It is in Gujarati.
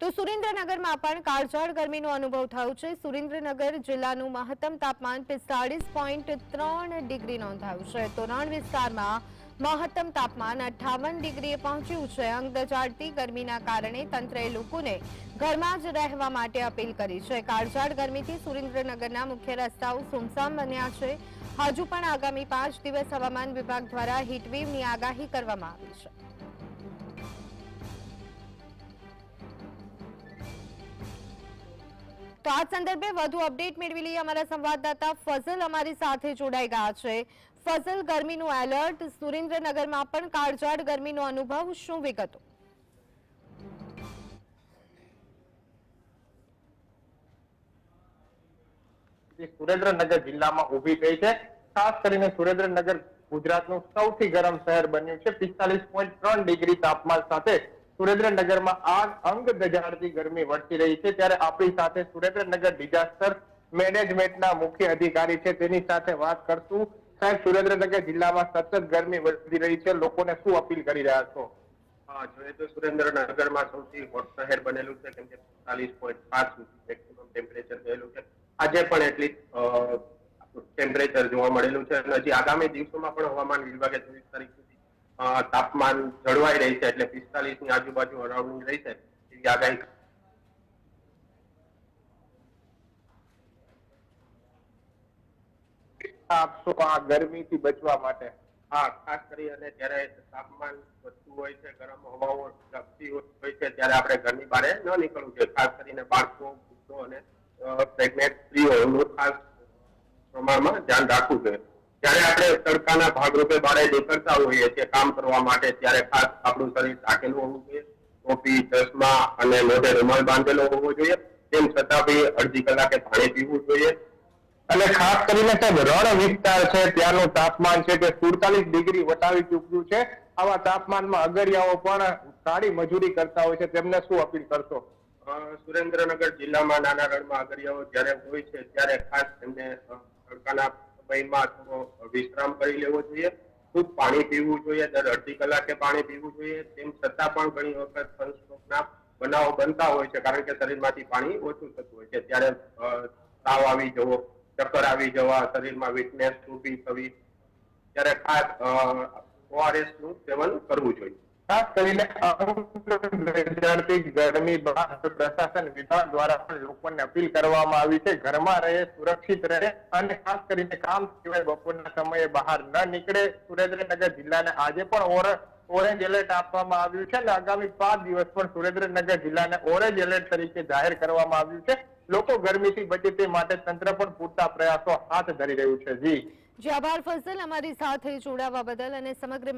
તો સુરેન્દ્રનગરમાં પણ કાળઝાળ ગરમીનો અનુભવ થયો છે। સુરેન્દ્રનગર જિલ્લાનું મહત્તમ તાપમાન 45.3 ડિગ્રી નોંધાયું છે, તો રણ વિસ્તારમાં મહત્તમ તાપમાન 58 ડિગ્રીએ પહોંચ્યું છે। અંગ દજાડતી ગરમીના કારણે તંત્રએ લોકોને ઘરમાં જ રહેવા માટે અપીલ કરી છે। કાળઝાળ ગરમીથી સુરેન્દ્રનગરના મુખ્ય રસ્તાઓ સુમસામ બન્યા છે। હજુ પણ આગામી 5 દિવસ હવામાન વિભાગ દ્વારા હીટવેવની આગાહી કરવામાં આવી છે। તો આ સંદર્ભે વધુ અપડેટ મેળવી લઈએ। અમારા સંવાદદાતા ફઝલ અમારી સાથે જોડાઈ ગયા છે। ફઝલ, ગરમીનું એલર્ટ, સુરેન્દ્રનગરમાં પણ કાળઝાળ ગરમીનો અનુભવ, શું વિગતો? સુરેન્દ્રનગર જિલ્લામાં ઊભી થઈ છે। ખાસ કરીને સુરેન્દ્રનગર ગુજરાતનું સૌથી ગરમ શહેર બન્યું છે। 45.3 ડિગ્રી તાપમાન સાથે સુરેન્દ્રનગરમાં અંગ દજાડતી ગરમી વરસી રહી છે। ત્યારે આપણી સાથે સુરેન્દ્રનગર ડિઝાસ્ટર મેનેજમેન્ટના મુખ્ય અધિકારી છે, તેની સાથે વાત કરશું। સાહેબ, સુરેન્દ્રનગર જિલ્લામાં સતત ગરમી વધી રહી છે, લોકોને શું અપીલ કરી રહ્યા છો? જોઈએ તો સુરેન્દ્રનગરમાં સૌથી હોટ શહેર બનેલું છે, કેમ કે 45.5 સુધી મેક્સિમમ ટેમ્પરેચર ગયેલું છે। આજે પણ એટલી ટેમ્પરેચર જોવા મળેલું છે અને હજી આગામી દિવસોમાં પણ હવામાન વિભાગે 24 તારીખ સુધી તાપમાન જળવાઈ રહી છે, એટલે 45 ની આજુબાજુ અરાઉન્ડ રહી છે એવી આગાહી। આપશો આ ગરમીથી બચવા માટે? હા, ખાસ કરી અને જ્યારે તાપમાન વધતું હોય છે, ગરમ હવાઓ લાગતી હોય છે, ત્યારે આપણે ઘરની બહાર ન નીકળવું જોઈએ। ખાસ કરીને બાળકો, વૃદ્ધો અને પ્રેગ્નેન્ટ સ્ત્રીઓનું ખાસ પ્રમાણમાં ધ્યાન રાખવું જોઈએ। જ્યારે આપણે તડકાના ભાગરૂપે બહાર નીકળતા હોઈએ છીએ કામ કરવા માટે, ત્યારે ખાસ આપણું શરીર ઢાંકેલું હોવું જોઈએ। ટોપી, ચશ્મા અને મોઢે રૂમાલ બાંધેલો હોવો જોઈએ। તેમ છતાં બી અડધી કલાકે પાણી પીવું જોઈએ। અને ખાસ કરીને સાહેબ, રણ વિસ્તાર છે, ત્યાંનું તાપમાન છે તે 47 ડિગ્રી વટાવી ચૂક્યું છે। આવા તાપમાનમાં અગરિયાઓ પણ સારી મજૂરી કરતા હોય છે, તેમને શું અપીલ કરશો? સુરેન્દ્રનગર જિલ્લામાં નાના રણમાં અગરિયાઓ જ્યારે હોય છે, ત્યારે ખાસ એમને તડકાના સમયમાં થોડો વિશ્રામ કરી લેવો જોઈએ। ખૂબ પાણી પીવું જોઈએ, દર અડધી કલાકે પાણી પીવું જોઈએ। તેમ છતાં પણ ઘણી વખત સનસ્ટ્રોકના બનાવો બનતા હોય છે, કારણ કે શરીરમાંથી પાણી ઓછું થતું હોય છે। ત્યારે તાવ આવી જવો, ચક્કર આવી જવા, શરીરમાં વીકનેસ ઊભી થવી, ત્યારે ખાસ ORS નું સેવન કરવું જોઈએ। ખાસ કરીને ગરમી બાદ પ્રશાસન વિભાગ દ્વારા પણ લોકોને અપીલ કરવામાં આવી છે, ઘરમાં રહે, સુરક્ષિત રહે અને ખાસ કરીને કામ સિવાય બપોરના સમયે બહાર ન નીકળે। સુરેન્દ્રનગર જિલ્લાને આજે પણ ઓરેન્જ એલર્ટ આપવામાં આવ્યું છે અને આગામી 5 દિવસ પણ સુરેન્દ્રનગર જિલ્લાને ઓરેન્જ એલર્ટ તરીકે જાહેર કરવામાં આવ્યું છે। લોકો ગરમીથી બચે તે માટે તંત્ર પણ પૂરતા પ્રયાસો હાથ ધરી રહ્યું છે। જી આભાર ફઝલ, અમારી સાથે જોડાવા બદલ અને સમગ્ર